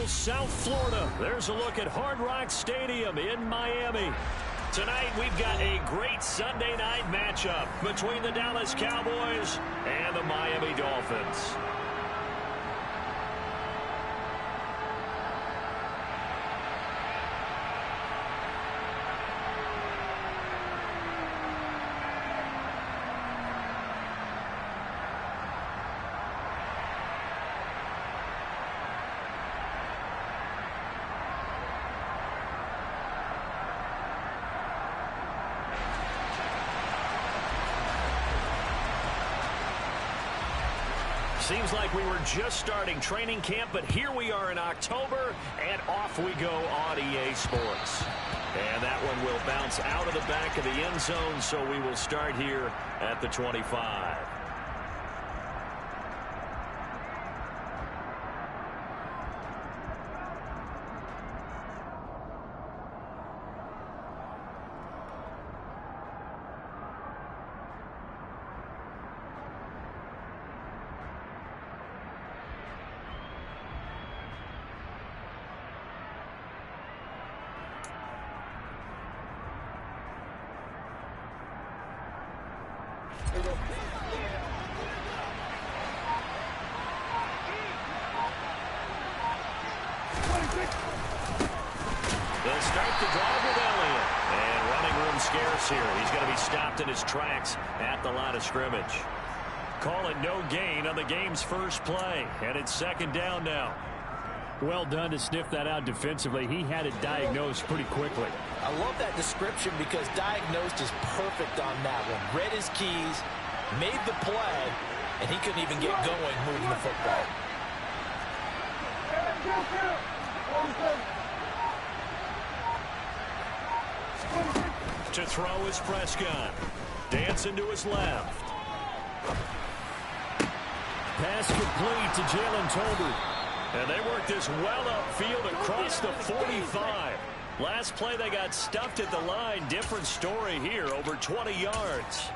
South Florida. There's a look at Hard Rock Stadium in Miami. Tonight, we've got a great Sunday night matchup between the Dallas Cowboys and the Miami Dolphins. Seems like we were just starting training camp, but here we are in October, and off we go on EA Sports. And that one will bounce out of the back of the end zone, so we will start here at the 25. They'll start the drive with Elliott. And running room scarce here. He's going to be stopped in his tracks at the line of scrimmage. Call it no gain on the game's first play. And it's second down now. Well done to sniff that out defensively. He had it diagnosed pretty quickly. I love that description because diagnosed is perfect on that one. Read his keys, made the play, and he couldn't even get going moving the football. To throw is Prescott. Dancing to his left. Pass complete to Jalen Tolbert. And they work this well upfield across the 45. Last play they got stuffed at the line. Different story here, over 20 yards.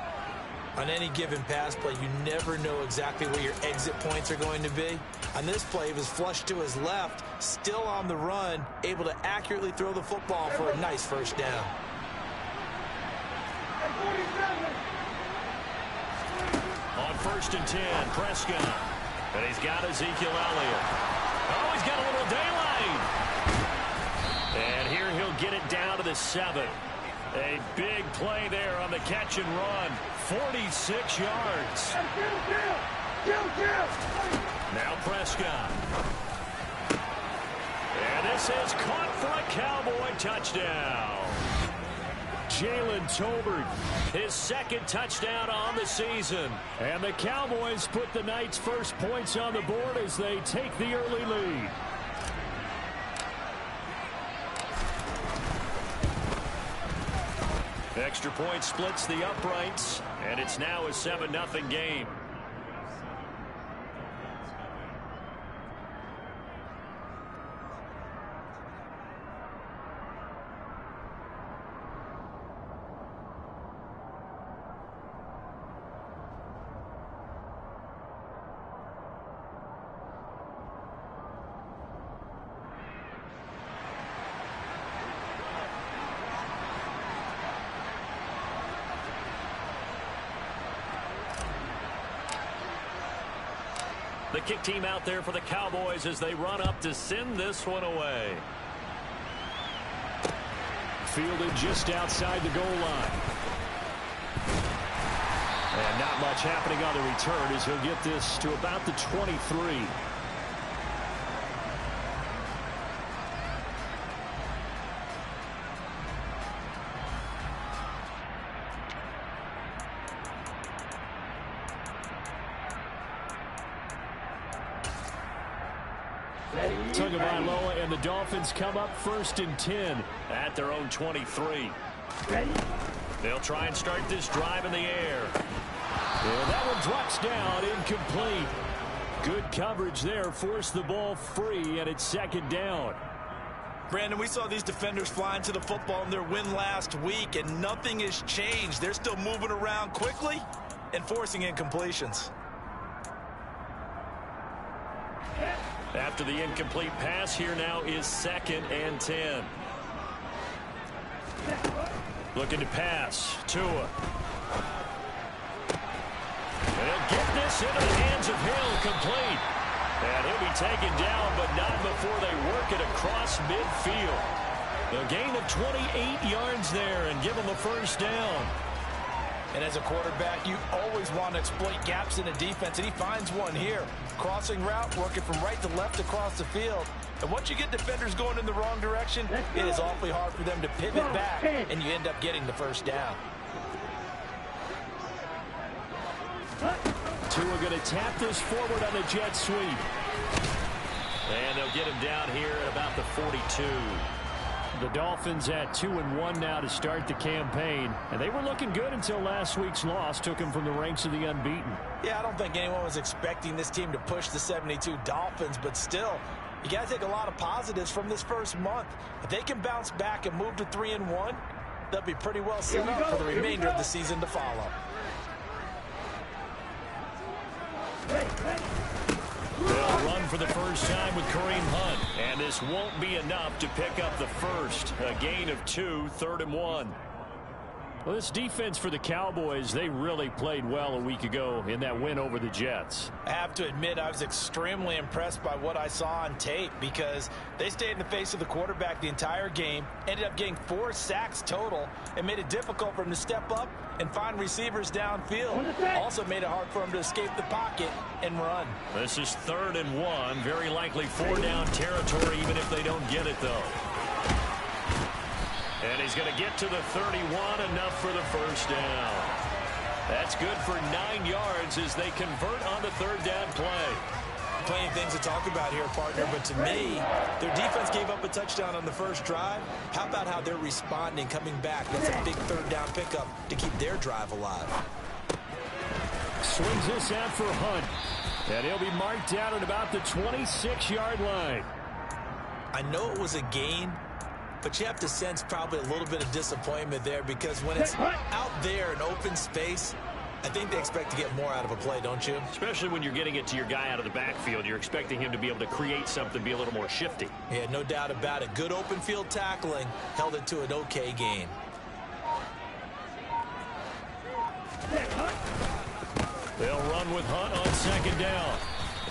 On any given pass play, you never know exactly where your exit points are going to be. On this play, he was flushed to his left, still on the run, able to accurately throw the football for a nice first down. On 1st and 10, Prescott. And he's got Ezekiel Elliott. Oh, he's got a little daylight. And here he'll get it down to the 7. A big play there on the catch and run. 46 yards. Now Prescott. And this is caught for a Cowboy touchdown. Jalen Tolbert, his second touchdown on the season. And the Cowboys put the night's first points on the board as they take the early lead. Extra point splits the uprights, and it's now a 7-0 game. The kick team out there for the Cowboys as they run up to send this one away. Fielded just outside the goal line. And not much happening on the return as he'll get this to about the 23. And the Dolphins come up 1st and 10 at their own 23. They'll try and start this drive in the air. Well, that one drops down, incomplete. Good coverage there, forced the ball free, and it's second down. Brandon, we saw these defenders flying to the football in their win last week, and nothing has changed. They're still moving around quickly and forcing incompletions. After the incomplete pass, here now is 2nd and 10. Looking to pass. Tua. And he'll get this into the hands of Hill, complete. And he'll be taken down, but not before they work it across midfield. A gain of 28 yards there and give him a first down. And as a quarterback, you always want to exploit gaps in a defense, and he finds one here. Crossing route, working from right to left across the field. And once you get defenders going in the wrong direction, it is awfully hard for them to pivot back, and you end up getting the first down. Tua going to tap this forward on the jet sweep. And they'll get him down here at about the 42. The Dolphins at 2-1 now to start the campaign. And they were looking good until last week's loss took them from the ranks of the unbeaten. Yeah, I don't think anyone was expecting this team to push the 72 Dolphins, but still, you got to take a lot of positives from this first month. If they can bounce back and move to 3-1, they'll be pretty well set up for the remainder of the season to follow. They'll run for the first time with Kareem Hunt. And this won't be enough to pick up the first. A gain of 2, 3rd and 1. Well, this defense for the Cowboys, they really played well a week ago in that win over the Jets. I have to admit, I was extremely impressed by what I saw on tape because they stayed in the face of the quarterback the entire game, ended up getting 4 sacks total, and made it difficult for him to step up and find receivers downfield. Also made it hard for him to escape the pocket and run. This is 3rd and 1. Very likely 4-down territory, even if they don't get it, though. And he's going to get to the 31, enough for the first down. That's good for 9 yards as they convert on the 3rd down play. Plenty of things to talk about here, partner, but to me, their defense gave up a touchdown on the first drive. How about how they're responding, coming back? That's a big 3rd down pickup to keep their drive alive. Swings this out for Hunt. And he'll be marked down at about the 26-yard line. I know it was a gain, but you have to sense probably a little bit of disappointment there because when it's out there in open space, I think they expect to get more out of a play, don't you? Especially when you're getting it to your guy out of the backfield. You're expecting him to be able to create something, be a little more shifty. Yeah, no doubt about it. Good open field tackling held it to an okay gain. They'll run with Hunt on 2nd down.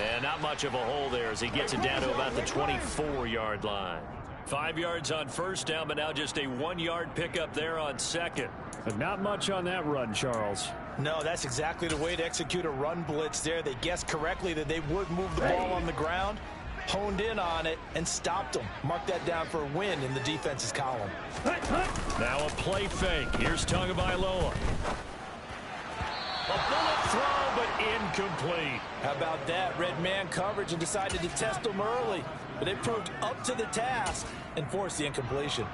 And not much of a hole there as he gets it down to about the 24-yard line. 5 yards on 1st down, but now just a 1-yard pickup there on 2nd. But not much on that run, Charles. No, that's exactly the way to execute a run blitz there. They guessed correctly that they would move the ball on the ground, honed in on it, and stopped them. Mark that down for a win in the defense's column. Now a play fake. Here's Tagovailoa. A bullet throw, but incomplete. How about that? Red man coverage and decided to test them early. But they proved up to the task and forced the incompletion.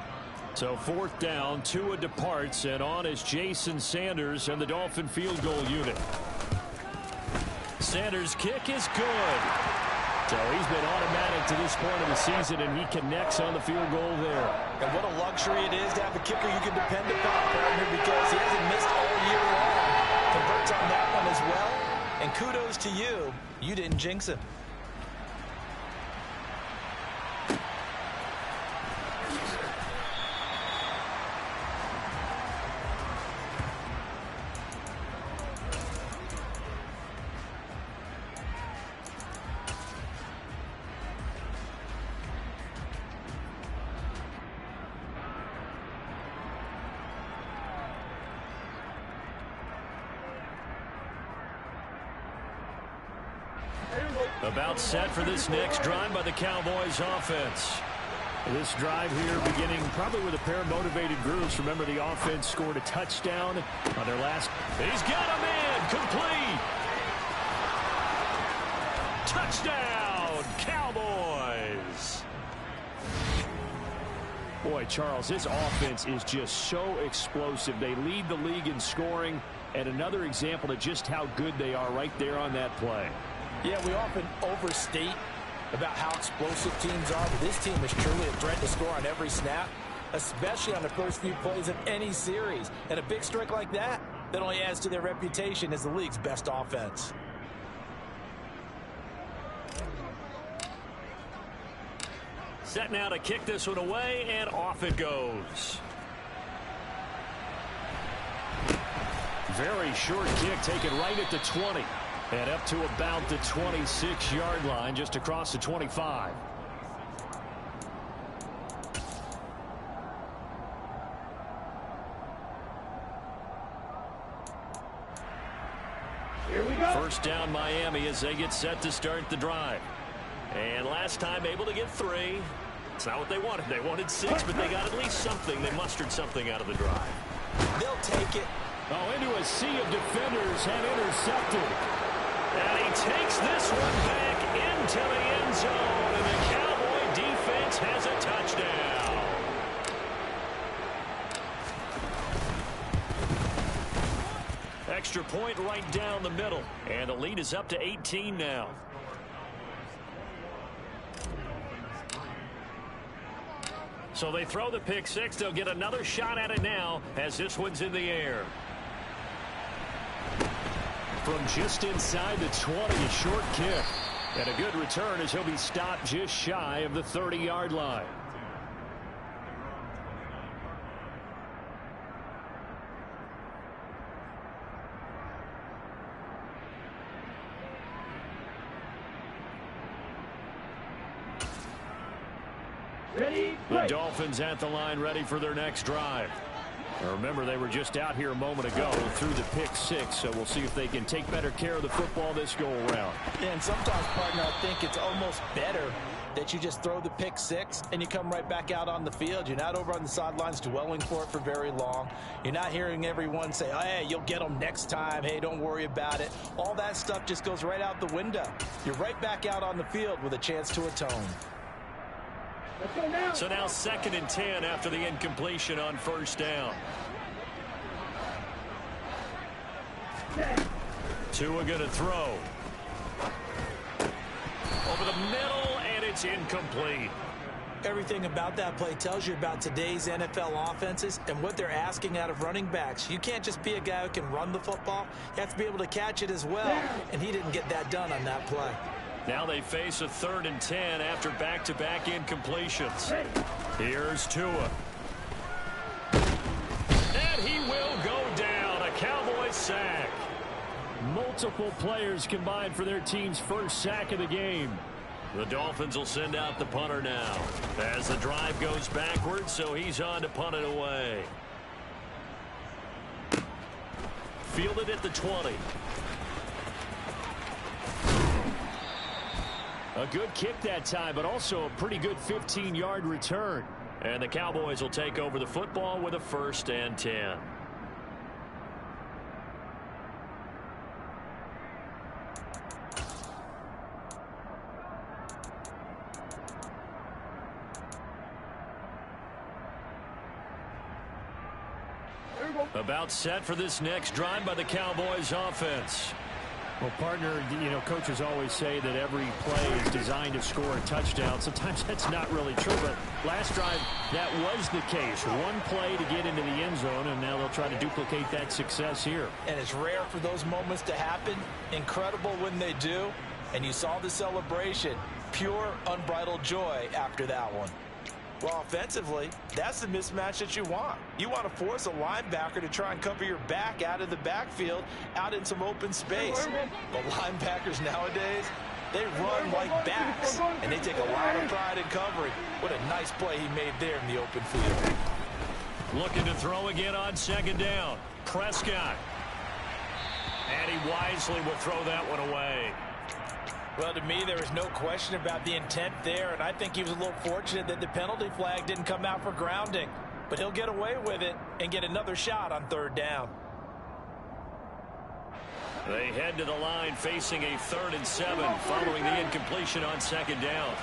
So 4th down, Tua departs, and on is Jason Sanders and the Dolphin field goal unit. Sanders' kick is good. So he's been automatic to this point of the season, and he connects on the field goal there. And what a luxury it is to have a kicker you can depend upon, partner, because he hasn't missed all year long. Converts on that one as well. And kudos to you. You didn't jinx him. About set for this next drive by the Cowboys offense. This drive here beginning probably with a pair of motivated groups. Remember, the offense scored a touchdown on their last. He's got a man complete. Touchdown, Cowboys. Boy, Charles, this offense is just so explosive. They lead the league in scoring, and another example of just how good they are right there on that play. Yeah, we often overstate about how explosive teams are, but this team is truly a threat to score on every snap, especially on the first few plays of any series. And a big strike like that only adds to their reputation as the league's best offense. Set now to kick this one away, and off it goes. Very short kick taken right at the 20. And up to about the 26-yard line, just across the 25. Here we go. First down Miami as they get set to start the drive. And last time able to get 3. It's not what they wanted. They wanted 6, but they got at least something. They mustered something out of the drive. They'll take it. Oh, into a sea of defenders have intercepted. And he takes this one back into the end zone. And the Cowboy defense has a touchdown. Extra point right down the middle. And the lead is up to 18 now. So they throw the pick 6. They'll get another shot at it now as this one's in the air. From just inside the 20, a short kick. And a good return as he'll be stopped just shy of the 30-yard line. The Dolphins at the line ready for their next drive. Now remember, they were just out here a moment ago through the pick 6, so we'll see if they can take better care of the football this go-around. Yeah, and sometimes, partner, I think it's almost better that you just throw the pick 6 and you come right back out on the field. You're not over on the sidelines dwelling for it for very long. You're not hearing everyone say, oh, hey, you'll get them next time. Hey, don't worry about it. All that stuff just goes right out the window. You're right back out on the field with a chance to atone. So now 2nd and 10 after the incompletion on first down. Tua going to throw. Over the middle, and it's incomplete. Everything about that play tells you about today's NFL offenses and what they're asking out of running backs. You can't just be a guy who can run the football. You have to be able to catch it as well, and he didn't get that done on that play. Now they face a 3rd and 10 after back-to-back incompletions. Here's Tua. And he will go down. A Cowboys sack. Multiple players combined for their team's first sack of the game. The Dolphins will send out the punter now as the drive goes backwards, so he's on to punt it away. Fielded at the 20. A good kick that time, but also a pretty good 15-yard return. And the Cowboys will take over the football with a 1st and 10. About set for this next drive by the Cowboys offense. Well, partner, you know, coaches always say that every play is designed to score a touchdown. Sometimes that's not really true, but last drive, that was the case. One play to get into the end zone, and now they'll try to duplicate that success here. And it's rare for those moments to happen. Incredible when they do. And you saw the celebration. Pure, unbridled joy after that one. Well, offensively, that's the mismatch that you want. You want to force a linebacker to try and cover your back out of the backfield, out in some open space. But linebackers nowadays, they run like backs, and they take a lot of pride in covering. What a nice play he made there in the open field. Looking to throw again on 2nd down. Prescott. And he wisely will throw that one away. Well, to me, there was no question about the intent there, and I think he was a little fortunate that the penalty flag didn't come out for grounding. But he'll get away with it and get another shot on 3rd down. They head to the line facing a 3rd and 7 following the incompletion on 2nd down.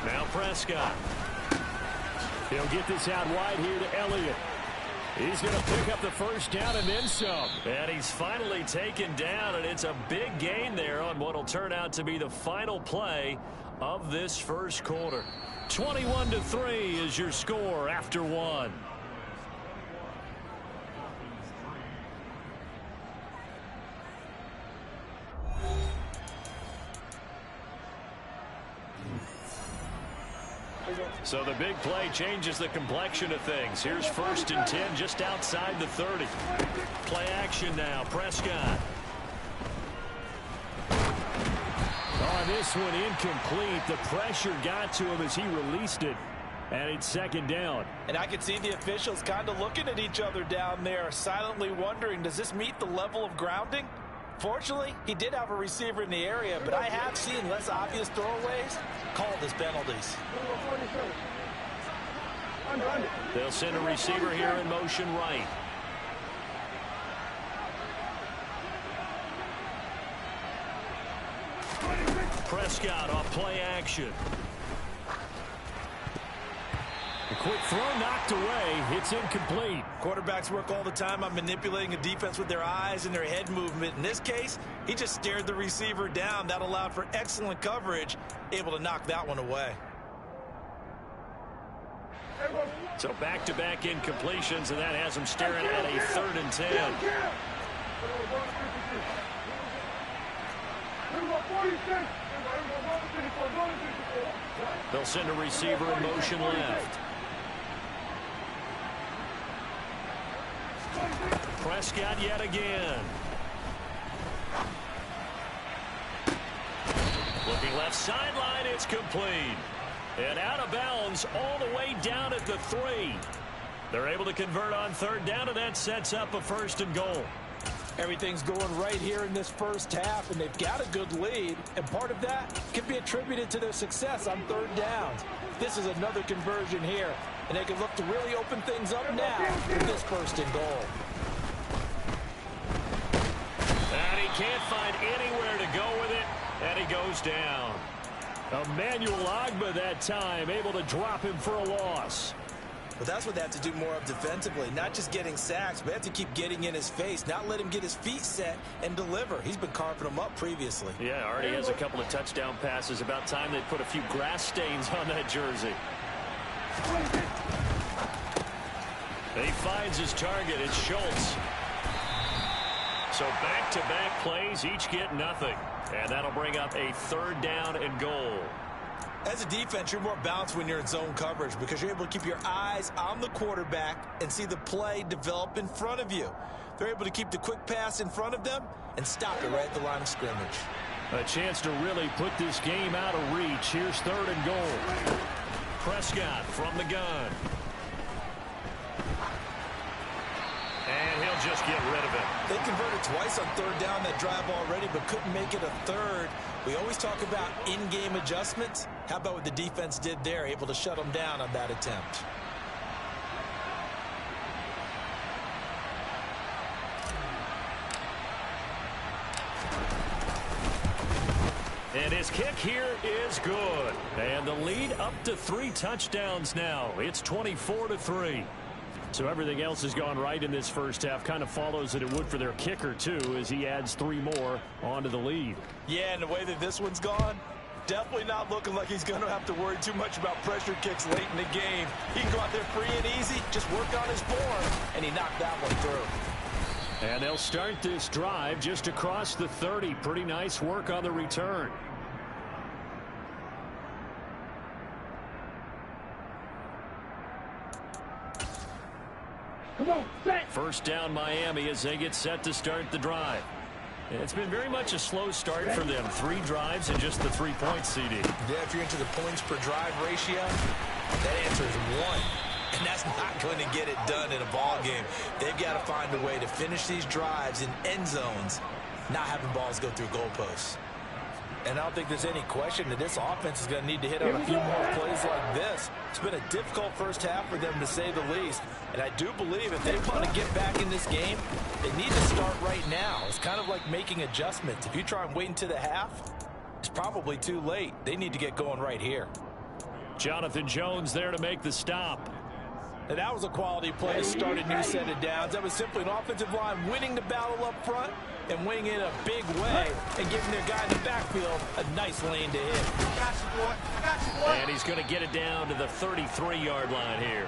Now Prescott. He'll get this out wide here to Elliott. He's going to pick up the 1st down and then some. And he's finally taken down, and it's a big gain there on what will turn out to be the final play of this first quarter. 21-3 is your score after 1. So the big play changes the complexion of things. Here's 1st and 10 just outside the 30. Play action now. Prescott. On this one, incomplete. The pressure got to him as he released it. And it's 2nd down. And I can see the officials kind of looking at each other down there, silently wondering, does this meet the level of grounding? Fortunately, he did have a receiver in the area, but I have seen less obvious throwaways called as penalties. They'll send a receiver here in motion right. Prescott off play action. A quick throw knocked away. It's incomplete. Quarterbacks work all the time on manipulating a defense with their eyes and their head movement. In this case, he just stared the receiver down. That allowed for excellent coverage, able to knock that one away. So back-to-back incompletions, and that has him staring at a 3rd and 10. They'll send a receiver in motion left. Prescott yet again. Looking left sideline, it's complete. And out of bounds all the way down at the 3. They're able to convert on 3rd down, and that sets up a 1st and goal. Everything's going right here in this first half, and they've got a good lead, and part of that can be attributed to their success on 3rd downs. This is another conversion here, and they can look to really open things up now with this 1st and goal. And he can't find anywhere to go with it, and he goes down. Emmanuel Ogbah that time, able to drop him for a loss. But that's what they have to do more of defensively, not just getting sacks, but have to keep getting in his face, not let him get his feet set and deliver. He's been carving them up previously. Yeah, already has a couple of touchdown passes. About time they put a few grass stains on that jersey. He finds his target. It's Schultz. So back-to-back plays, each get nothing. And that'll bring up a 3rd down and goal. As a defense, you're more balanced when you're in zone coverage because you're able to keep your eyes on the quarterback and see the play develop in front of you. They're able to keep the quick pass in front of them and stop it right at the line of scrimmage. A chance to really put this game out of reach. Here's 3rd and goal. Prescott from the gun. And he'll just get rid of it. They converted twice on 3rd down that drive already, but couldn't make it a 3rd. We always talk about in-game adjustments. How about what the defense did there, able to shut them down on that attempt? And his kick here is good. And the lead up to 3 touchdowns now. It's 24-3. So everything else has gone right in this first half. Kind of follows that it would for their kicker, too, as he adds 3 more onto the lead. Yeah, and the way that this one's gone, definitely not looking like he's going to have to worry too much about pressure kicks late in the game. He can go out there free and easy, just work on his form, and he knocked that one through. And they'll start this drive just across the 30. Pretty nice work on the return. First down Miami as they get set to start the drive. It's been very much a slow start for them. 3 drives and just the 3 points, CD. Yeah, if you're into the points per drive ratio, that answer is 1. And that's not going to get it done in a ball game. They've got to find a way to finish these drives in end zones, not having balls go through goalposts. And I don't think there's any question that this offense is going to need to hit on a few more plays like this. It's been a difficult first half for them, to say the least. And I do believe if they want to get back in this game, they need to start right now. It's kind of like making adjustments. If you try and wait until the half, it's probably too late. They need to get going right here. Jonathan Jones there to make the stop. And that was a quality play to start a new set of downs. That was simply an offensive line winning the battle up front and winning in a big way and giving their guy in the backfield a nice lane to hit. Got you, boy. Got you, boy. And he's going to get it down to the 33-yard line here.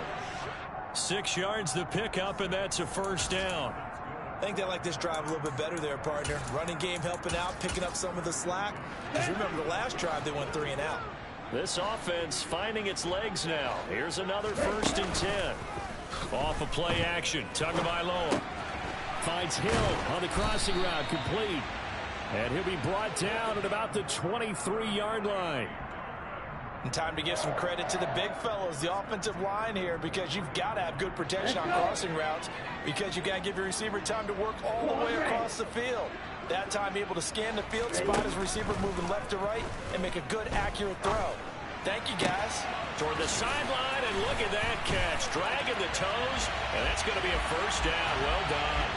6 yards the pickup, and that's a first down. I think they like this drive a little bit better there, partner. Running game helping out, picking up some of the slack. Because remember, the last drive they went 3 and out. This offense finding its legs now. Here's another 1st and 10. Off of play action. Tagovailoa finds Hill on the crossing route, complete. And he'll be brought down at about the 23-yard line. And time to give some credit to the big fellas, the offensive line here, because you've got to have good protection on crossing routes, because you've got to give your receiver time to work all the way across the field. That time able to scan the field, spot his receiver moving left to right, and make a good, accurate throw. Thank you, guys. Toward the sideline, and look at that catch. Dragging the toes, and that's going to be a 1st down. Well done.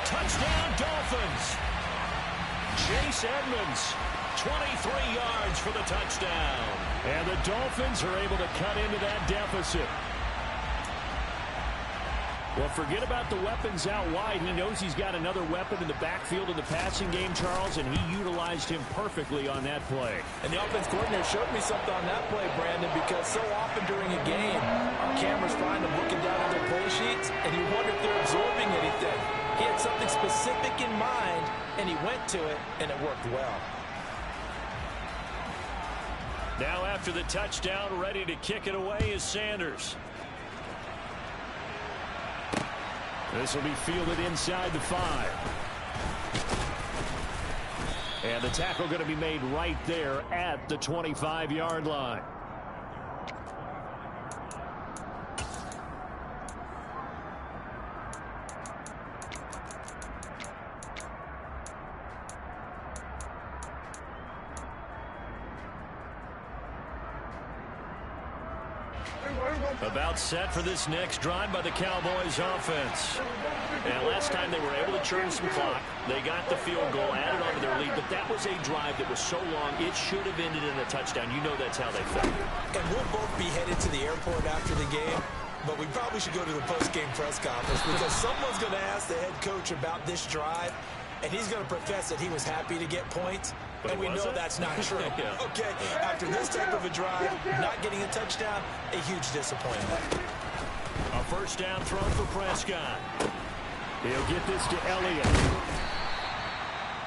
Touchdown, Dolphins. Chase Edmonds, 23 yards for the touchdown. And the Dolphins are able to cut into that deficit. Well, forget about the weapons out wide. He knows he's got another weapon in the backfield of the passing game, Charles, and he utilized him perfectly on that play. And the offense coordinator showed me something on that play, Brandon, because so often during a game, our cameras find them looking down at their play sheets, and you wonder if they're absorbing anything. He had something specific in mind, and he went to it, and it worked well. Now after the touchdown, ready to kick it away is Sanders. This will be fielded inside the 5. And the tackle going to be made right there at the 25-yard line. About set for this next drive by the Cowboys offense. And last time they were able to churn some clock. They got the field goal, added on to their lead, but that was a drive that was so long it should have ended in a touchdown. You know that's how they felt. And we'll both be headed to the airport after the game, but we probably should go to the post-game press conference because someone's going to ask the head coach about this drive, and he's going to profess that he was happy to get points. But and we know that's not true. Yeah. Okay, after this type of a drive, not getting a touchdown, a huge disappointment. A 1st down throw for Prescott. He'll get this to Elliott.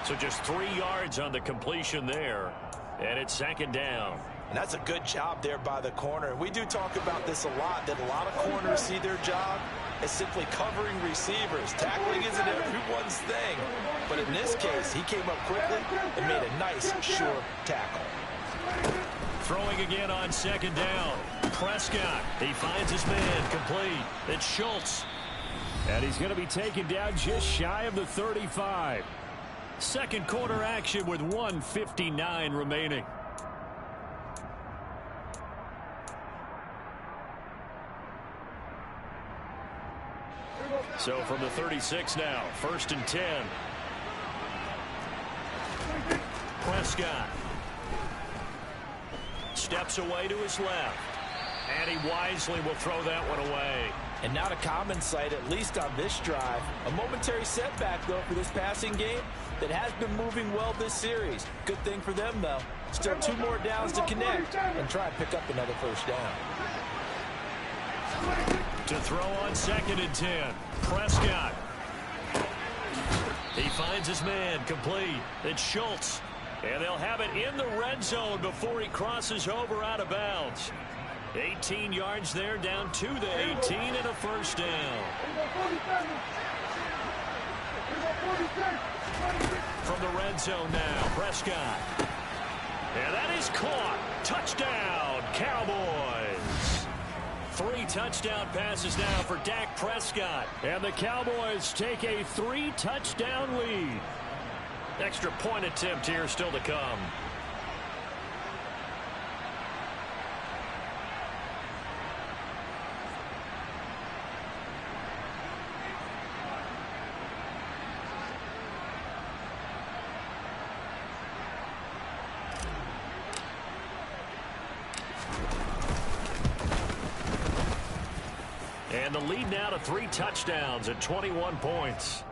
So just 3 yards on the completion there, and it's 2nd down. And that's a good job there by the corner. And we do talk about this a lot, that a lot of corners see their job as simply covering receivers. Tackling isn't everyone's thing. But in this case, he came up quickly and made a nice, sure tackle. Throwing again on 2nd down. Prescott, he finds his man complete. It's Schultz. And he's going to be taken down just shy of the 35. 2nd quarter action with 1:59 remaining. So from the 36 now, 1st and 10. Prescott steps away to his left, and he wisely will throw that one away. And not a common sight, at least on this drive. A momentary setback, though, for this passing game that has been moving well this series. Good thing for them, though. Still 2 more downs to connect and try and pick up another 1st down. To throw on 2nd and 10. Prescott. He finds his man complete. It's Schultz. And they'll have it in the red zone before he crosses over out of bounds. 18 yards there, down to the 18, and a 1st down. From the red zone now, Prescott. And that is caught. Touchdown, Cowboys. 3 touchdown passes now for Dak Prescott. And the Cowboys take a 3-touchdown lead. Extra point attempt here still to come. And the lead now to 3 touchdowns at 21 points.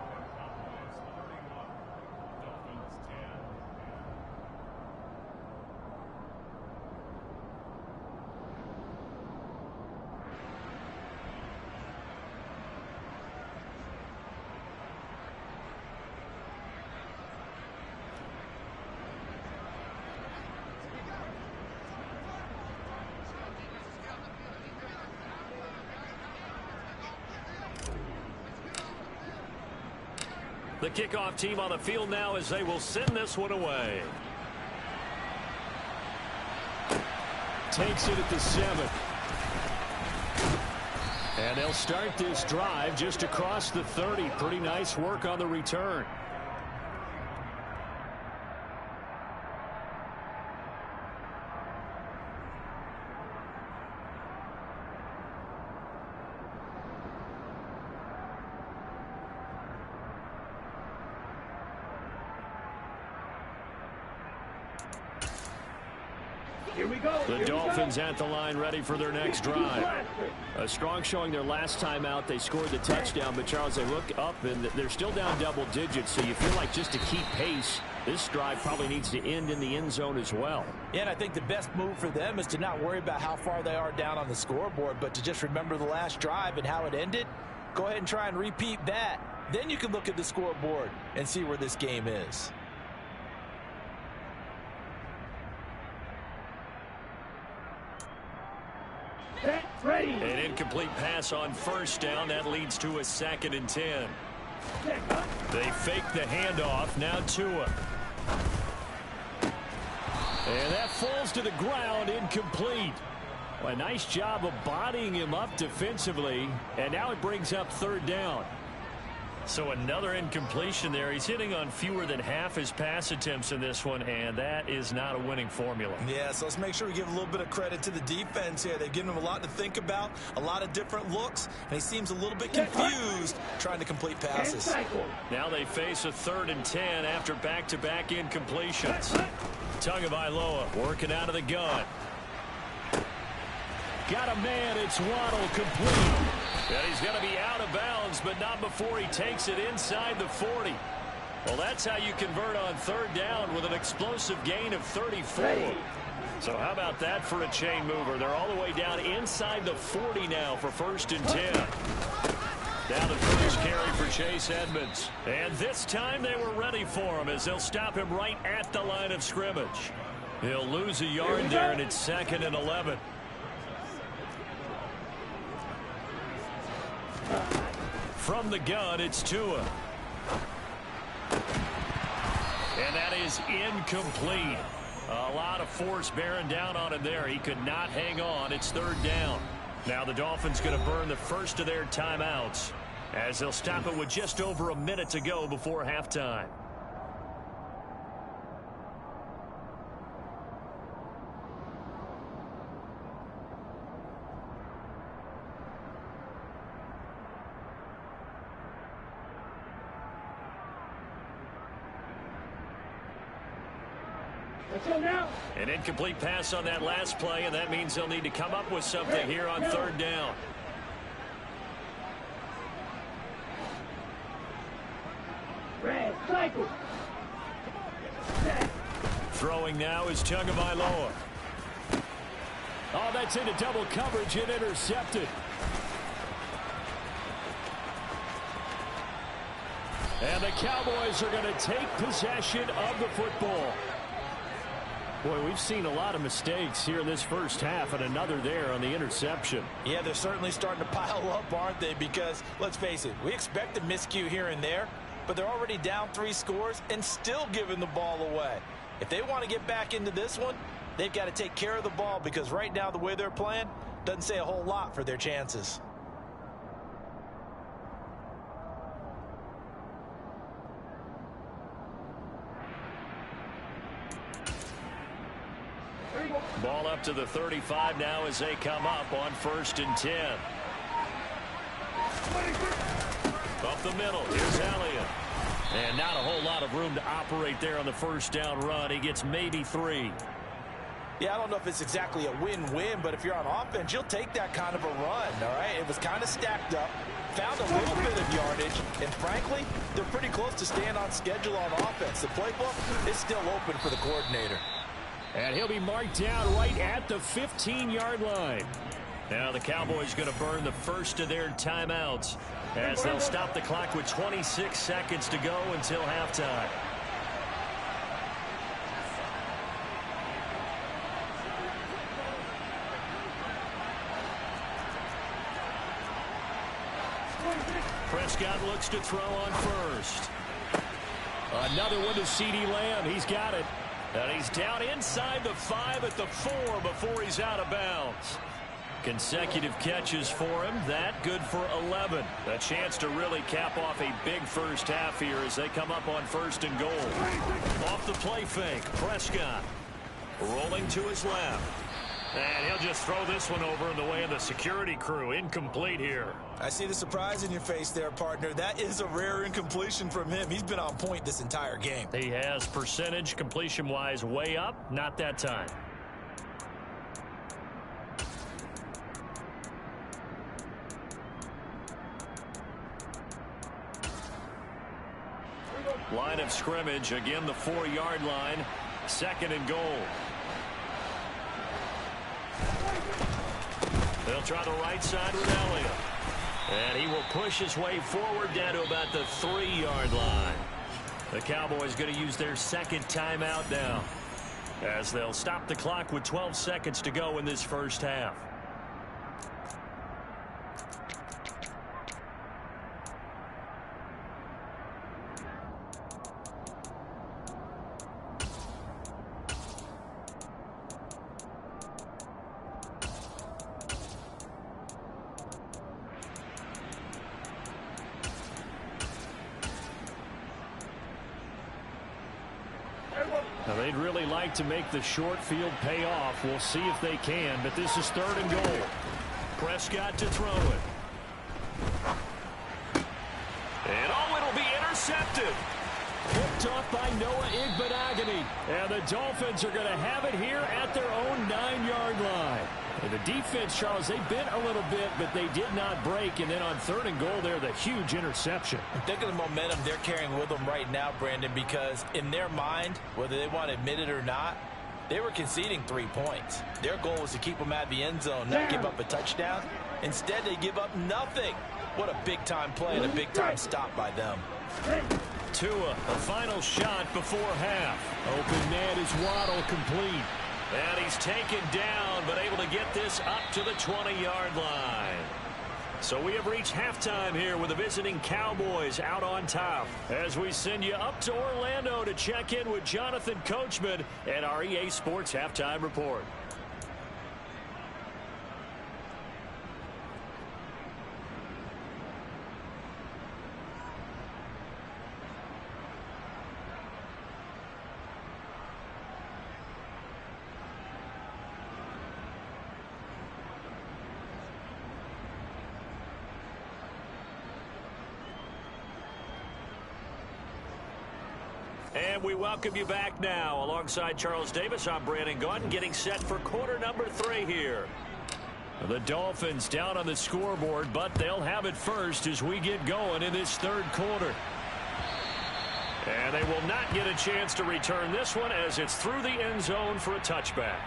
The kickoff team on the field now as they will send this one away. Takes it at the 7. And they'll start this drive just across the 30. Pretty nice work on the return. Here we go. The Dolphins at the line ready for their next drive. A strong showing their last time out. They scored the touchdown, but Charles, they look up and they're still down double digits, so you feel like just to keep pace, this drive probably needs to end in the end zone as well. Yeah, and I think the best move for them is to not worry about how far they are down on the scoreboard, but to just remember the last drive and how it ended. Go ahead and try and repeat that. Then you can look at the scoreboard and see where this game is. Ready. An incomplete pass on first down. That leads to a 2nd and 10. They fake the handoff. Now Tua. And that falls to the ground, incomplete. Well, a nice job of bodying him up defensively. And now it brings up 3rd down. So another incompletion there. He's hitting on fewer than half his pass attempts in this one, and that is not a winning formula. Yeah, so let's make sure we give a little bit of credit to the defense here. They've given him a lot to think about, a lot of different looks, and he seems a little bit confused trying to complete passes. Now they face a 3rd and 10 after back-to-back incompletions. Tagovailoa working out of the gun. Got a man. It's Waddle, complete. And he's going to be out of bounds, but not before he takes it inside the 40. Well, that's how you convert on 3rd down with an explosive gain of 34. So how about that for a chain mover? They're all the way down inside the 40 now for 1st and 10. Now the first carry for Chase Edmonds. And this time they were ready for him as they'll stop him right at the line of scrimmage. He'll lose a yard there, and it's 2nd and 11. From the gun, it's Tua. And that is incomplete. A lot of force bearing down on him there. He could not hang on. It's 3rd down. Now the Dolphins going to burn the first of their timeouts as they'll stop it with just over a minute to go before halftime. An incomplete pass on that last play, and that means they'll need to come up with something here on 3rd down. Throwing now is Tagovailoa. Oh, that's into double coverage and intercepted. And the Cowboys are going to take possession of the football. Boy, we've seen a lot of mistakes here in this first half, and another there on the interception. Yeah, they're certainly starting to pile up, aren't they? Because, let's face it, we expect a miscue here and there, but they're already down 3 scores and still giving the ball away. If they want to get back into this one, they've got to take care of the ball, because right now the way they're playing doesn't say a whole lot for their chances. Ball up to the 35 now as they come up on 1st and 10. Up the middle, here's Elliott. And not a whole lot of room to operate there on the 1st down run. He gets maybe 3. Yeah, I don't know if it's exactly a win-win, but if you're on offense, you'll take that kind of a run, all right? It was kind of stacked up, found a little bit of yardage, and frankly, they're pretty close to staying on schedule on offense. The playbook is still open for the coordinator. And he'll be marked down right at the 15-yard line. Now the Cowboys going to burn the first of their timeouts as they'll stop the clock with 26 seconds to go until halftime. Prescott looks to throw on first. Another one to CeeDee Lamb. He's got it. And he's down inside the 5 at the 4 before he's out of bounds. Consecutive catches for him. That good for 11. A chance to really cap off a big first half here as they come up on 1st and goal. Off the play fake. Prescott rolling to his left. And he'll just throw this one over in the way of the security crew. Incomplete here. I see the surprise in your face there, partner. That is a rare incompletion from him. He's been on point this entire game. He has percentage completion-wise way up. Not that time. Line of scrimmage. Again, the 4-yard line. 2nd and goal. They'll try the right side with Elliott. And he will push his way forward down to about the 3-yard line. The Cowboys going to use their 2nd timeout now, as they'll stop the clock with 12 seconds to go in this first half. Now, they'd really like to make the short field pay off. We'll see if they can, but this is 3rd and goal. Prescott to throw it. And it'll be intercepted. Picked off by Noah Igbenogany. And the Dolphins are going to have it here at their own 9-yard line. And the defense, Charles, they bit a little bit, but they did not break. And then on 3rd and goal there, the huge interception. Think of the momentum they're carrying with them right now, Brandon, because in their mind, whether they want to admit it or not, they were conceding 3 points. Their goal was to keep them at the end zone, not give up a touchdown. Instead, they give up nothing. What a big-time play and a big-time stop by them. Tua, a final shot before half. Open man is Waddle, complete. And he's taken down, but able to get this up to the 20-yard line. So we have reached halftime here with the visiting Cowboys out on top, as we send you up to Orlando to check in with Jonathan Coachman and our EA Sports Halftime Report. And we welcome you back now. Alongside Charles Davis, I'm Brandon Gaudin, getting set for quarter number 3 here. The Dolphins down on the scoreboard, but they'll have it first as we get going in this 3rd quarter. And they will not get a chance to return this one, as it's through the end zone for a touchback.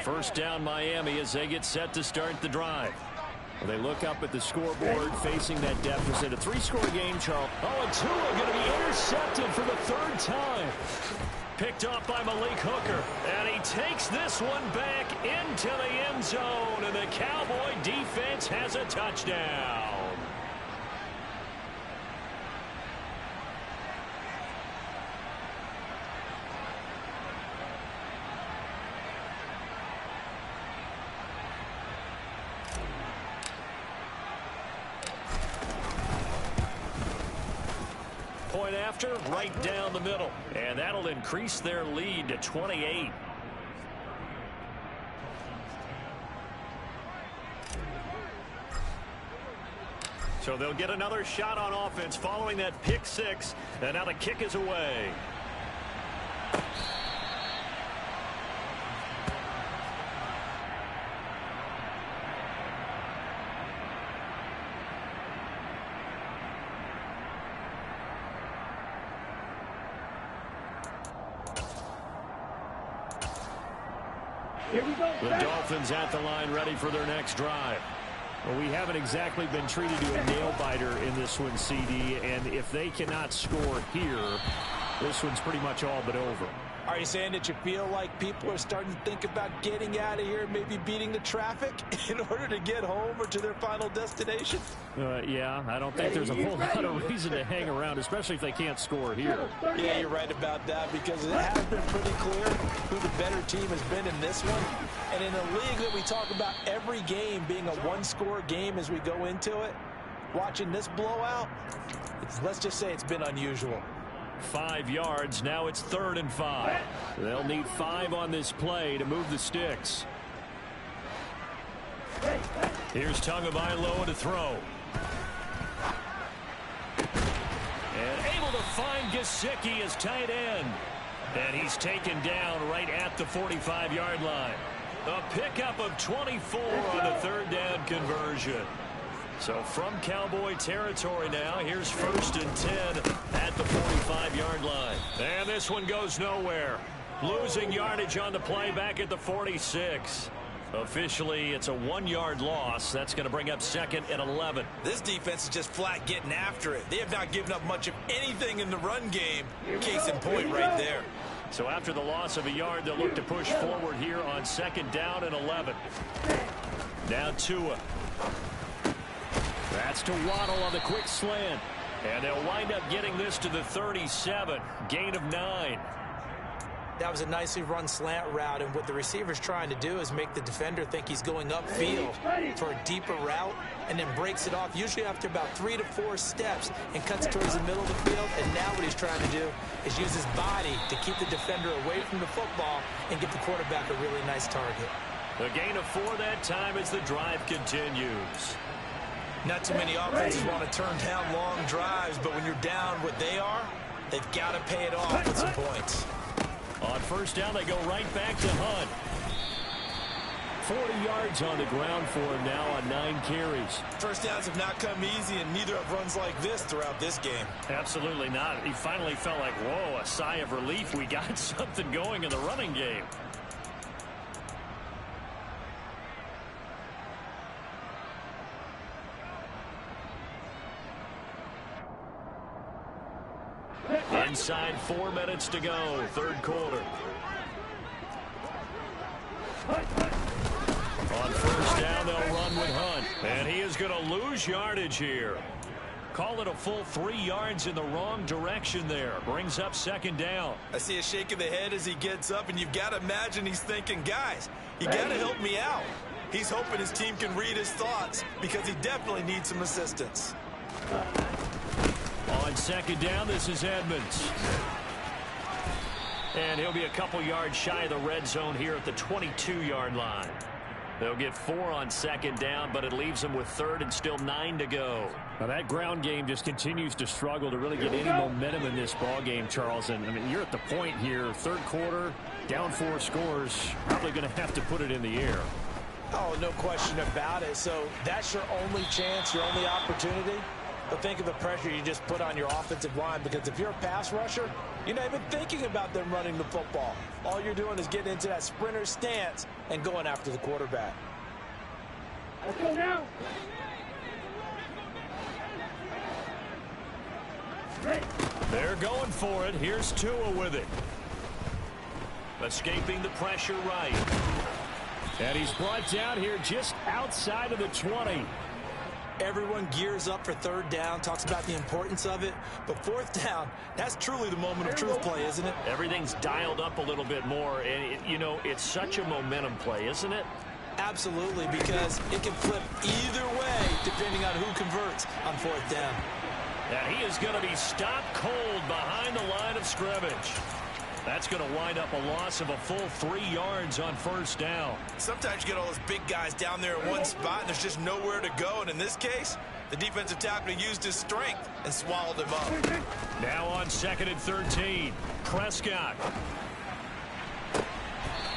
First down Miami as they get set to start the drive. Well, they look up at the scoreboard facing that deficit. A 3-score game, Charles. Oh, and Tua going to be intercepted for the 3rd time. Picked off by Malik Hooker. And he takes this one back into the end zone. And the Cowboy defense has a touchdown. Point after, right down the middle. And that'll increase their lead to 28. So they'll get another shot on offense following that pick 6. And now the kick is away. Here we go. The Dolphins at the line, ready for their next drive. Well, we haven't exactly been treated to a nail-biter in this one, CD, and if they cannot score here, this one's pretty much all but over. Are you saying that you feel like people are starting to think about getting out of here, maybe beating the traffic in order to get home or to their final destination? Yeah, I don't think there's a whole lot of reason to hang around, especially if they can't score here. Yeah, you're right about that, because it has been pretty clear who the better team has been in this one. And in a league that we talk about every game being a one-score game as we go into it, watching this blowout, let's just say it's been unusual. 5 yards. Now it's 3rd and 5. They'll need 5 on this play to move the sticks. Here's Tagovailoa to throw. And able to find Gesicki as tight end. And he's taken down right at the 45-yard line. A pickup of 24 on the 3rd down conversion. So from Cowboy territory now, here's 1st and 10 at the 45-yard line. And this one goes nowhere. Losing yardage on the play back at the 46. Officially, it's a 1-yard loss. That's going to bring up 2nd and 11. This defense is just flat getting after it. They have not given up much of anything in the run game. Case in point right there. So after the loss of a yard, they'll look to push forward here on 2nd down and 11. Now Tua. That's to Waddle on the quick slant. And they'll wind up getting this to the 37. Gain of 9. That was a nicely run slant route, and what the receiver's trying to do is make the defender think he's going upfield for a deeper route, and then breaks it off, usually after about 3 to 4 steps, and cuts towards the middle of the field. And now what he's trying to do is use his body to keep the defender away from the football and get the quarterback a really nice target. The gain of 4 that time as the drive continues. Not too many offenses want to turn down long drives, but when you're down what they are, they've got to pay it off with some points. On 1st down, they go right back to Hunt. 40 yards on the ground for him now on 9 carries. First downs have not come easy, and neither have runs like this throughout this game. Absolutely not. He finally felt like, whoa, a sigh of relief. We got something going in the running game. Inside 4 minutes to go, 3rd quarter. On 1st down, they'll run with Hunt. And he is going to lose yardage here. Call it a full 3 yards in the wrong direction there. Brings up 2nd down. I see a shake of the head as he gets up, and you've got to imagine he's thinking, guys, you got to help me out. He's hoping his team can read his thoughts because he definitely needs some assistance. On 2nd down, this is Edmonds. And he'll be a couple yards shy of the red zone here at the 22-yard line. They'll get 4 on 2nd down, but it leaves them with 3rd and still 9 to go. Now that ground game just continues to struggle to really get any momentum in this ball game, Charles. And I mean, you're at the point here, 3rd quarter, down 4 scores, probably going to have to put it in the air. Oh, no question about it. So that's your only chance, your only opportunity. But think of the pressure you just put on your offensive line, because if you're a pass rusher, you're not even thinking about them running the football. All you're doing is getting into that sprinter stance and going after the quarterback. Let's go now. They're going for it. Here's Tua with it. Escaping the pressure right. And he's brought down here just outside of the 20. Everyone gears up for 3rd down, talks about the importance of it. But 4th down, that's truly the moment of truth play, isn't it? Everything's dialed up a little bit more. And, you know, it's such a momentum play, isn't it? Absolutely, because it can flip either way depending on who converts on 4th down. And he is going to be stopped cold behind the line of scrimmage. That's going to wind up a loss of a full 3 yards on 1st down. Sometimes you get all those big guys down there in one spot, and there's just nowhere to go. And in this case, the defensive tackle used his strength and swallowed him up. Now on 2nd and 13, Prescott.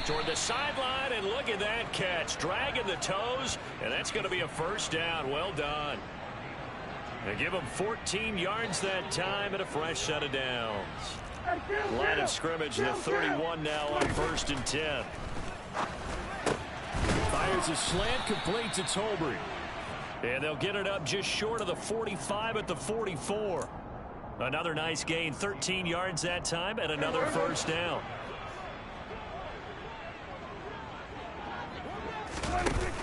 Toward the sideline, and look at that catch. Dragging the toes, and that's going to be a 1st down. Well done. They give him 14 yards that time and a fresh set of downs. Line of scrimmage, the 31 now on 1st and 10. Fires a slant, complete to Tolbert. And they'll get it up just short of the 45 at the 44. Another nice gain, 13 yards that time, and another first down.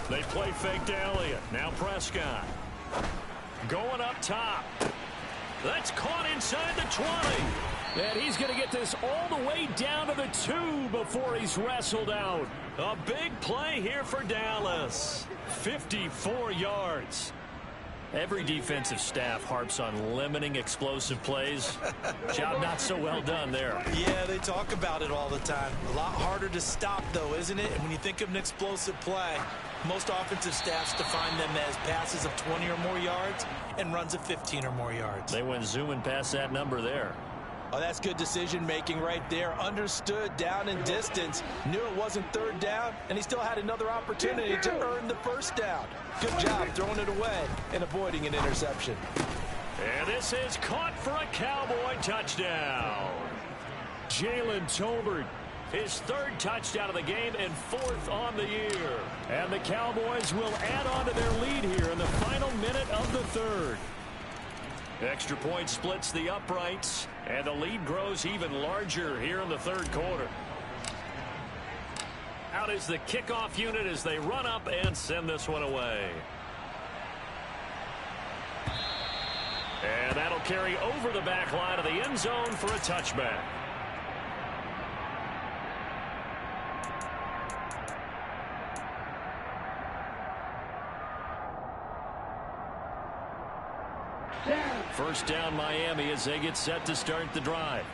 They play fake to Elliott. Now Prescott. Going up top. That's caught inside the 20. And he's going to get this all the way down to the 2 before he's wrestled out. A big play here for Dallas. 54 yards. Every defensive staff harps on limiting explosive plays. Job not so well done there. Yeah, they talk about it all the time. A lot harder to stop, though, isn't it? And when you think of an explosive play, most offensive staffs define them as passes of 20 or more yards and runs of 15 or more yards. They went zooming past that number there. Oh, that's good decision-making right there. Understood down and distance. Knew it wasn't third down, and he still had another opportunity to earn the first down. Good job throwing it away and avoiding an interception. And this is caught for a Cowboy touchdown. Jalen Tolbert. His third touchdown of the game and fourth on the year. And the Cowboys will add on to their lead here in the final minute of the third. Extra point splits the uprights, and the lead grows even larger here in the third quarter. Out is the kickoff unit as they run up and send this one away. And that'll carry over the back line of the end zone for a touchback. First down Miami as they get set to start the drive.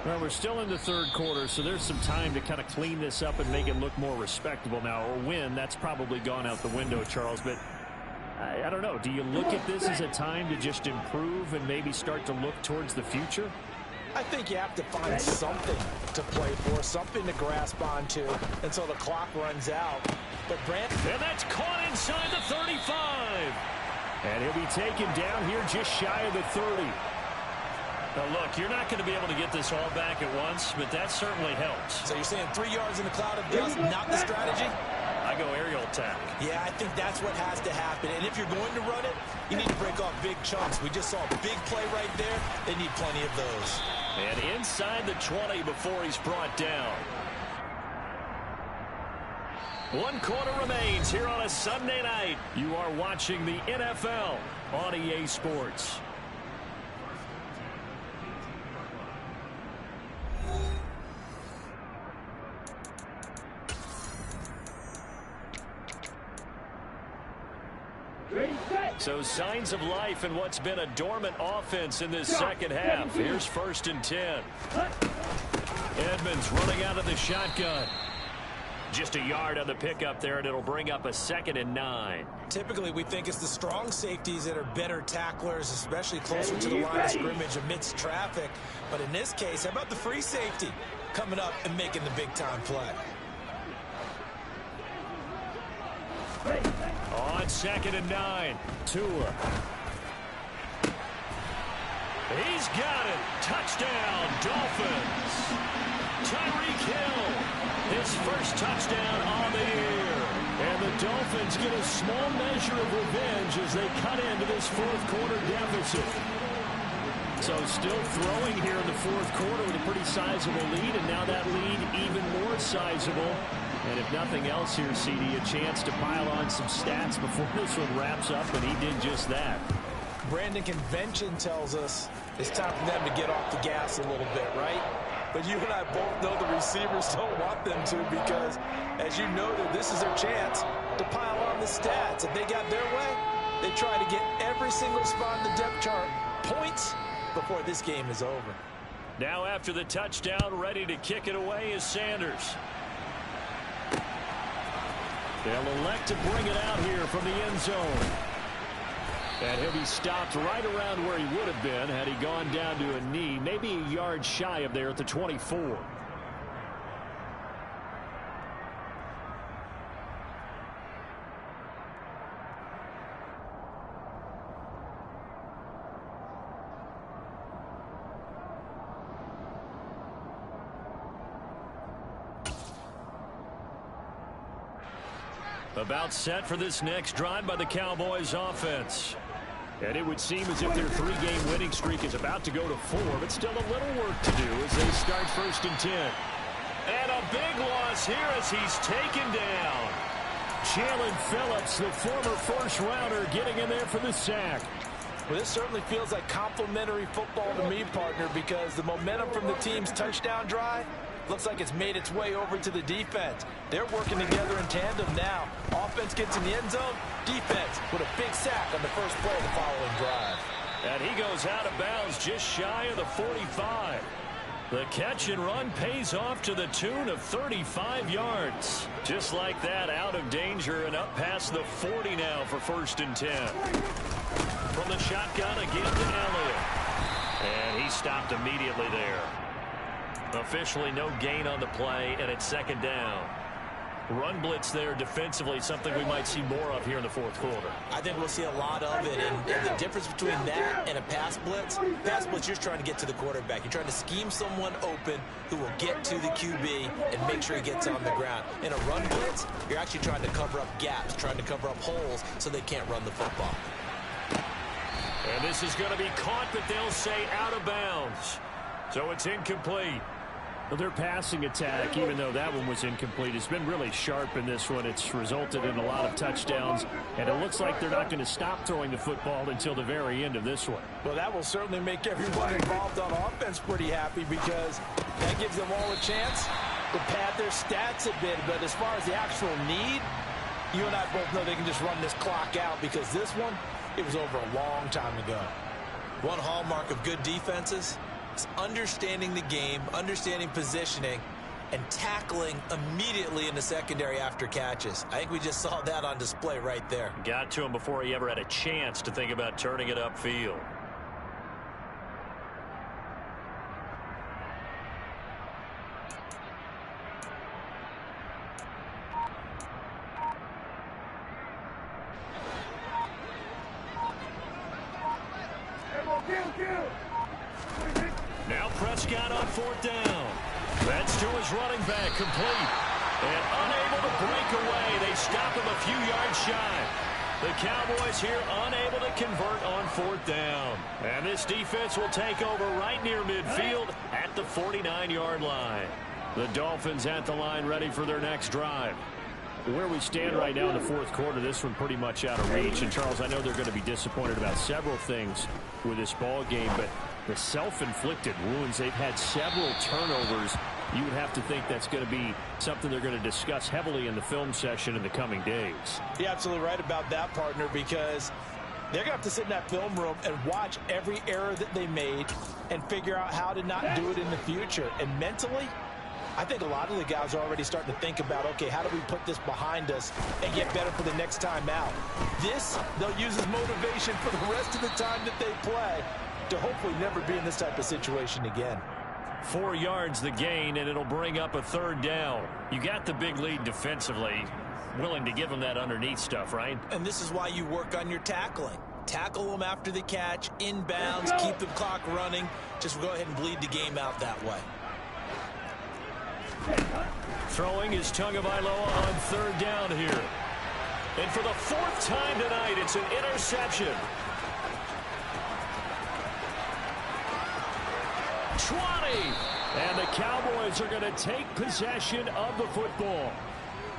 Well, we're still in the third quarter, so there's some time to kind of clean this up and make it look more respectable now. Or win, that's probably gone out the window, Charles. But I don't know. Do you look at this as a time to just improve and maybe start to look towards the future? I think you have to find something to play for, something to grasp onto until the clock runs out. But and that's caught inside the 35. And he'll be taken down here just shy of the 30. Now look, you're not going to be able to get this all back at once, but that certainly helps. So you're saying 3 yards in the cloud of dust, not the strategy? I go aerial attack. Yeah, I think that's what has to happen. And if you're going to run it, you need to break off big chunks. We just saw a big play right there. They need plenty of those. And inside the 20 before he's brought down. 1 quarter remains here on a Sunday night. You are watching the NFL on EA Sports. So signs of life in what's been a dormant offense in this second half. Here's 1st and 10. Edmonds running out of the shotgun. Just a yard on the pickup there, and it'll bring up a 2nd and 9. Typically, we think it's the strong safeties that are better tacklers, especially closer to the line of scrimmage amidst traffic. But in this case, how about the free safety coming up and making the big-time play? On 2nd and 9, Tua. He's got it. Touchdown, Dolphins. Tyreek Hill, his first touchdown on the year. And the Dolphins get a small measure of revenge as they cut into this fourth quarter deficit. So still throwing here in the fourth quarter with a pretty sizable lead, and now that lead even more sizable. And if nothing else here, CD, a chance to pile on some stats before this one wraps up, and he did just that. Brandon, convention tells us it's time for them to get off the gas a little bit, right? But you and I both know the receivers don't want them to because, as you noted, this is their chance to pile on the stats. If they got their way, they try to get every single spot in the depth chart points before this game is over. Now after the touchdown, ready to kick it away is Sanders. They'll elect to bring it out here from the end zone. And he'll be stopped right around where he would have been had he gone down to a knee, maybe a yard shy of there at the 24. About set for this next drive by the Cowboys offense. And it would seem as if their 3-game winning streak is about to go to 4, but still a little work to do as they start 1st and 10. And a big loss here as he's taken down. Jalen Phillips, the former first-rounder, getting in there for the sack. Well, this certainly feels like complimentary football to me, partner, because the momentum from the team's touchdown drive looks like it's made its way over to the defense. They're working together in tandem now. Offense gets in the end zone. Defense with a big sack on the first play of the following drive. And he goes out of bounds just shy of the 45. The catch and run pays off to the tune of 35 yards. Just like that, out of danger and up past the 40 now for 1st and 10. From the shotgun again to Elliott. And he stopped immediately there. Officially no gain on the play, and it's 2nd down. Run blitz there defensively, something we might see more of here in the 4th quarter. I think we'll see a lot of it, and the difference between that and a pass blitz, you're trying to get to the quarterback. You're trying to scheme someone open who will get to the QB and make sure he gets on the ground. In a run blitz, you're actually trying to cover up gaps, trying to cover up holes so they can't run the football. And this is going to be caught, but they'll say out of bounds. So it's incomplete. Well, their passing attack, even though that one was incomplete, has been really sharp in this one. It's resulted in a lot of touchdowns, and it looks like they're not going to stop throwing the football until the very end of this one. Well, that will certainly make everyone involved on offense pretty happy because that gives them all a chance to pad their stats a bit. But as far as the actual need, you and I both know they can just run this clock out because this one, it was over a long time ago. One hallmark of good defenses is understanding the game, understanding positioning, and tackling immediately in the secondary after catches. I think we just saw that on display right there. Got to him before he ever had a chance to think about turning it upfield. Now Prescott on 4th down. That's to his running back, complete. And unable to break away. They stop him a few yards shy. The Cowboys here unable to convert on 4th down. And this defense will take over right near midfield at the 49-yard line. The Dolphins at the line ready for their next drive. Where we stand right now in the 4th quarter, this one pretty much out of reach. And, Charles, I know they're going to be disappointed about several things with this ball game, but the self-inflicted wounds, they've had several turnovers. You would have to think that's going to be something they're going to discuss heavily in the film session in the coming days. You're absolutely right about that, partner, because they're going to have to sit in that film room and watch every error that they made and figure out how to not do it in the future. And mentally, I think a lot of the guys are already starting to think about, okay, how do we put this behind us and get better for the next time out? This, they'll use as motivation for the rest of the time that they play to hopefully never be in this type of situation again. 4 yards the gain, and it'll bring up a 3rd down. You got the big lead defensively. Willing to give them that underneath stuff, right? And this is why you work on your tackling. Tackle them after the catch, inbounds, keep the clock running. Just go ahead and bleed the game out that way. Throwing is Tagovailoa on 3rd down here. And for the 4th time tonight, it's an interception. 20. And the Cowboys are going to take possession of the football.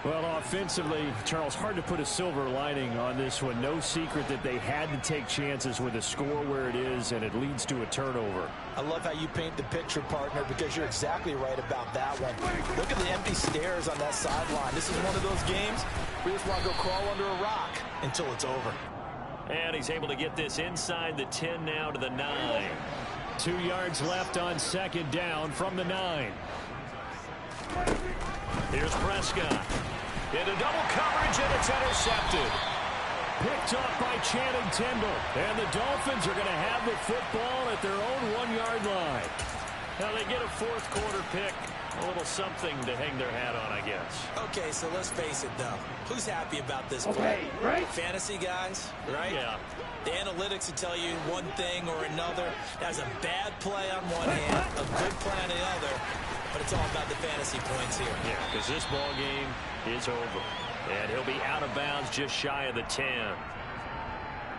Well, offensively, Charles, hard to put a silver lining on this one. No secret that they had to take chances with a score where it is, and it leads to a turnover. I love how you paint the picture, partner, because you're exactly right about that one. Look at the empty stairs on that sideline. This is one of those games where you just want to go crawl under a rock until it's over. And he's able to get this inside the 10 now to the 9. 2 yards left on 2nd down from the 9. Here's Prescott. Into double coverage, and it's intercepted. Picked up by Channing Tindall. And the Dolphins are going to have the football at their own 1-yard line. Now they get a 4th quarter pick. A little something to hang their hat on, I guess. Okay, so let's face it, though. Who's happy about this play? Right? Fantasy guys, right? Yeah. The analytics will tell you one thing or another. That's a bad play on one hand, a good play on the other. But it's all about the fantasy points here. Yeah, because this ball game is over. And he'll be out of bounds just shy of the 10.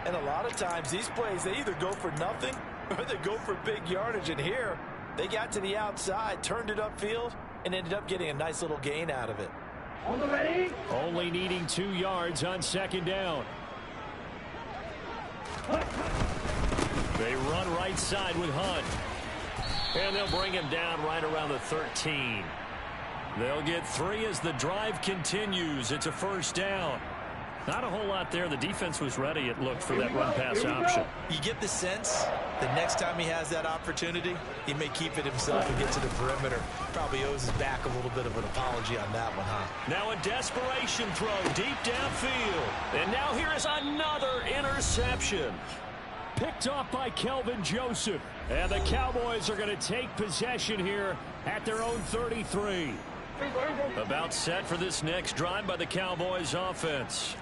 And a lot of times these plays, they either go for nothing or they go for big yardage. And here, they got to the outside, turned it upfield, and ended up getting a nice little gain out of it. On the ready. Only needing 2 yards on second down. They run right side with Hunt. And they'll bring him down right around the 13. They'll get 3 as the drive continues. It's a first down. Not a whole lot there. The defense was ready, it looked, for that run-pass option. You get the sense that next time he has that opportunity, he may keep it himself and get to the perimeter. Probably owes his back a little bit of an apology on that one, huh? Now a desperation throw deep downfield. And now here is another interception. Picked off by Kelvin Joseph. And the Cowboys are going to take possession here at their own 33. About set for this next drive by the Cowboys offense.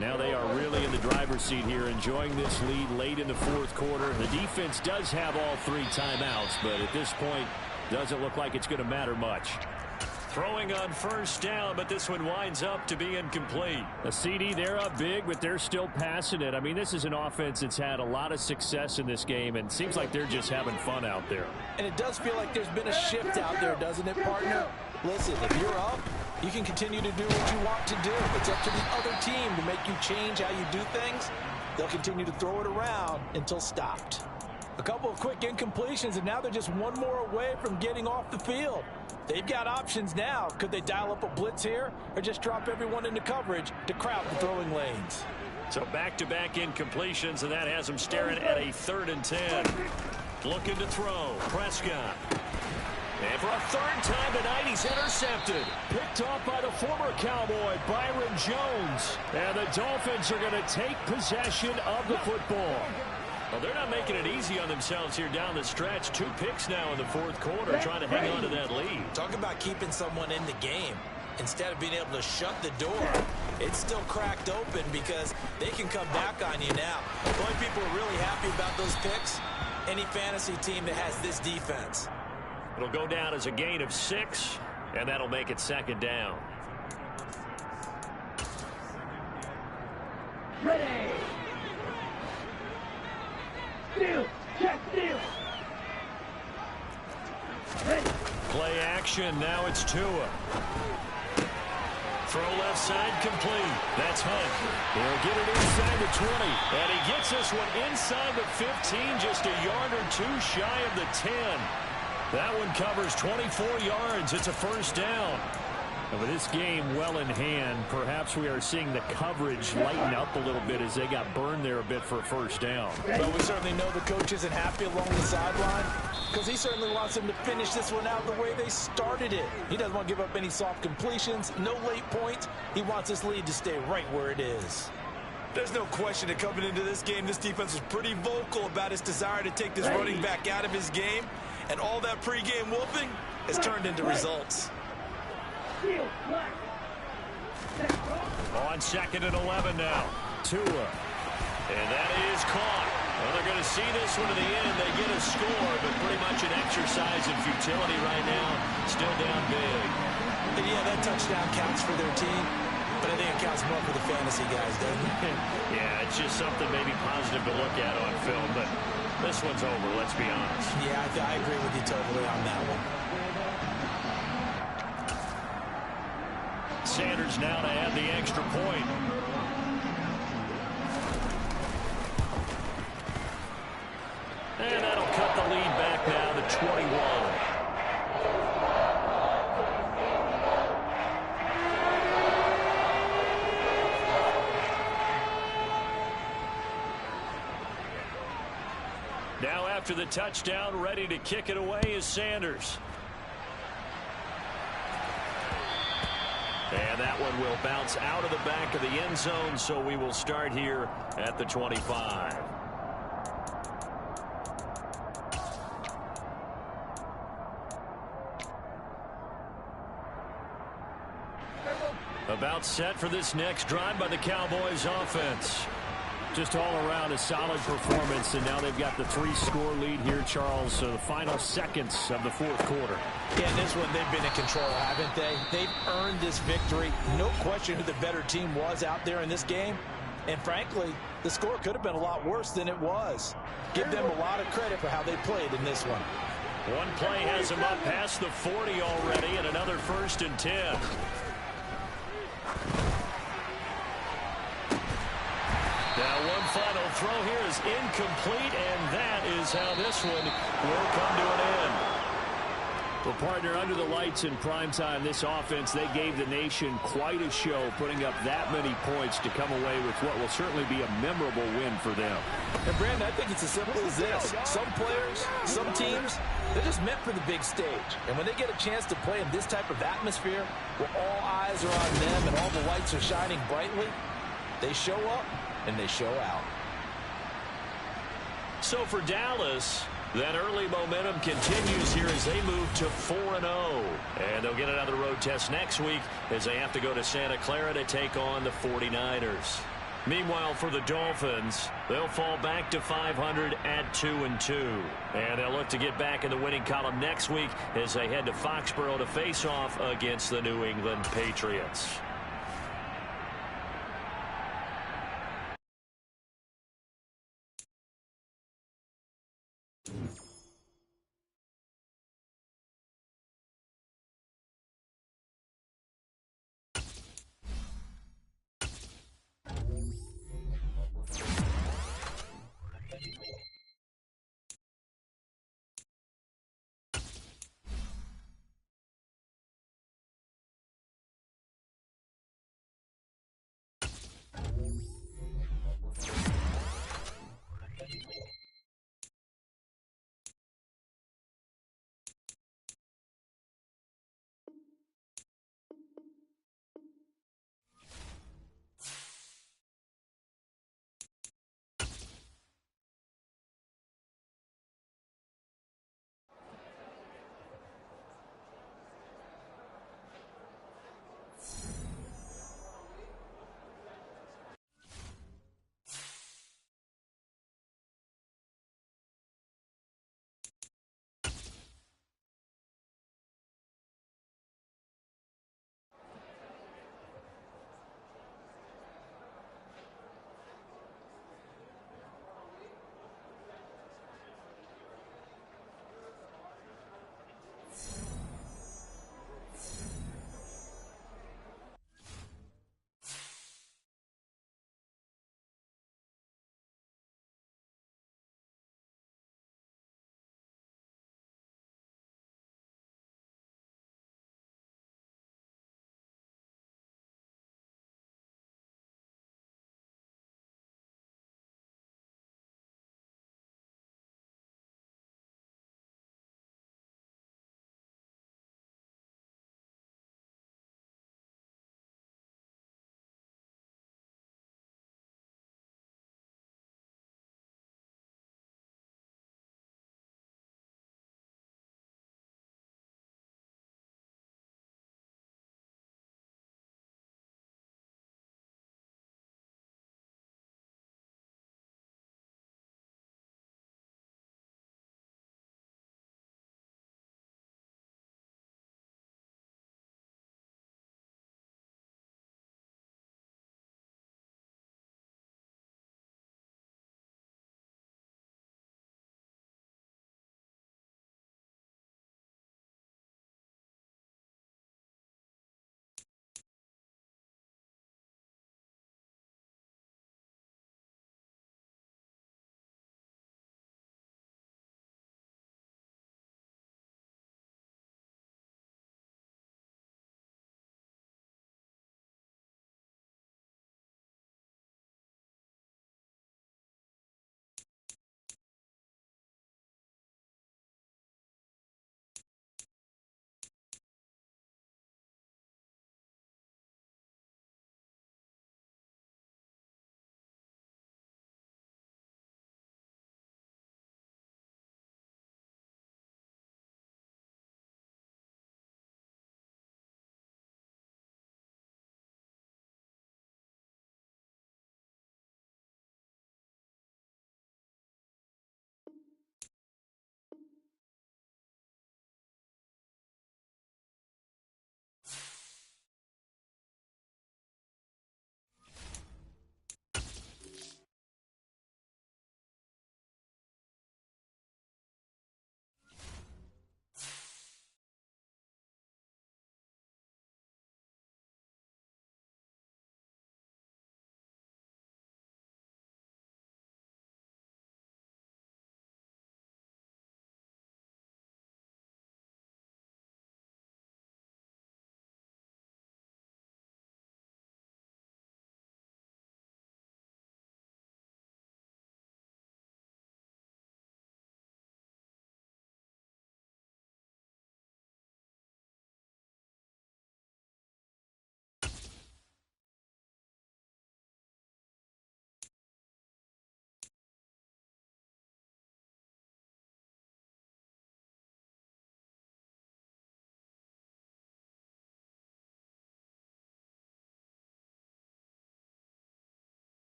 Now they are really in the driver's seat here, enjoying this lead late in the fourth quarter. The defense does have all 3 timeouts, but at this point, doesn't look like it's going to matter much. Throwing on first down, but this one winds up to be incomplete. A CD, they're up big, but they're still passing it. I mean, this is an offense that's had a lot of success in this game, and it seems like they're just having fun out there. And it does feel like there's been a shift out there, doesn't it, partner? Listen, if you're up, you can continue to do what you want to do. It's up to the other team to make you change how you do things. They'll continue to throw it around until stopped. A couple of quick incompletions, and now they're just one more away from getting off the field. They've got options now. Could they dial up a blitz here or just drop everyone into coverage to crowd the throwing lanes? So back-to-back incompletions, and that has them staring at a 3rd and 10. Looking to throw. Prescott. And for a 3rd time tonight, he's intercepted. Picked off by the former Cowboy, Byron Jones. And the Dolphins are going to take possession of the football. Well, they're not making it easy on themselves here down the stretch. 2 picks now in the fourth quarter, trying to hang on to that lead. Talk about keeping someone in the game. Instead of being able to shut the door, it's still cracked open because they can come back on you now. The only people who are really happy about those picks, any fantasy team that has this defense. It'll go down as a gain of 6, and that'll make it 2nd down. Ready. Steal. Check steal. Ready. Play action. Now it's Tua. Throw left side complete. That's Hunt. He'll get it inside the 20. And he gets this one inside the 15, just a yard or 2 shy of the 10. That one covers 24 yards. It's a first down. And with this game well in hand, perhaps we are seeing the coverage lighten up a little bit as they got burned there a bit for a first down. Well, we certainly know the coach isn't happy along the sideline because he certainly wants them to finish this one out the way they started it. He doesn't want to give up any soft completions, no late points. He wants this lead to stay right where it is. There's no question that coming into this game, this defense was pretty vocal about its desire to take this running back out of his game. And all that pregame whooping has turned into results. On 2nd and 11 now. Tua. And that is caught. Well, they're going to see this one to the end. They get a score, but pretty much an exercise in futility right now. Still down big. And yeah, that touchdown counts for their team, but I think it counts more for the fantasy guys, doesn't it? Yeah, it's just something maybe positive to look at on film, but this one's over, let's be honest. Yeah, I agree with you totally on that one. Sanders now to add the extra point. And that'll cut the lead back now to 21. Now after the touchdown, ready to kick it away is Sanders. And that one will bounce out of the back of the end zone, so we will start here at the 25. About set for this next drive by the Cowboys offense. Just all around a solid performance, and now they've got the 3-score lead here, Charles. So the final seconds of the fourth quarter. Yeah, in this one, they've been in control, haven't they? They've earned this victory. No question who the better team was out there in this game. And frankly, the score could have been a lot worse than it was. Give them a lot of credit for how they played in this one. One play has him up past the 40 already, and another 1st and 10. Now one final throw here is incomplete, and that is how this one will come to an end. Well, partner, under the lights in primetime, this offense, they gave the nation quite a show, putting up that many points to come away with what will certainly be a memorable win for them. And, Brandon, I think it's as simple as this. Some players, some teams, they're just meant for the big stage. And when they get a chance to play in this type of atmosphere, where all eyes are on them and all the lights are shining brightly, they show up and they show out. So for Dallas, that early momentum continues here as they move to 4-0. And they'll get another road test next week as they have to go to Santa Clara to take on the 49ers. Meanwhile, for the Dolphins, they'll fall back to 500 at 2-2. And they'll look to get back in the winning column next week as they head to Foxborough to face off against the New England Patriots.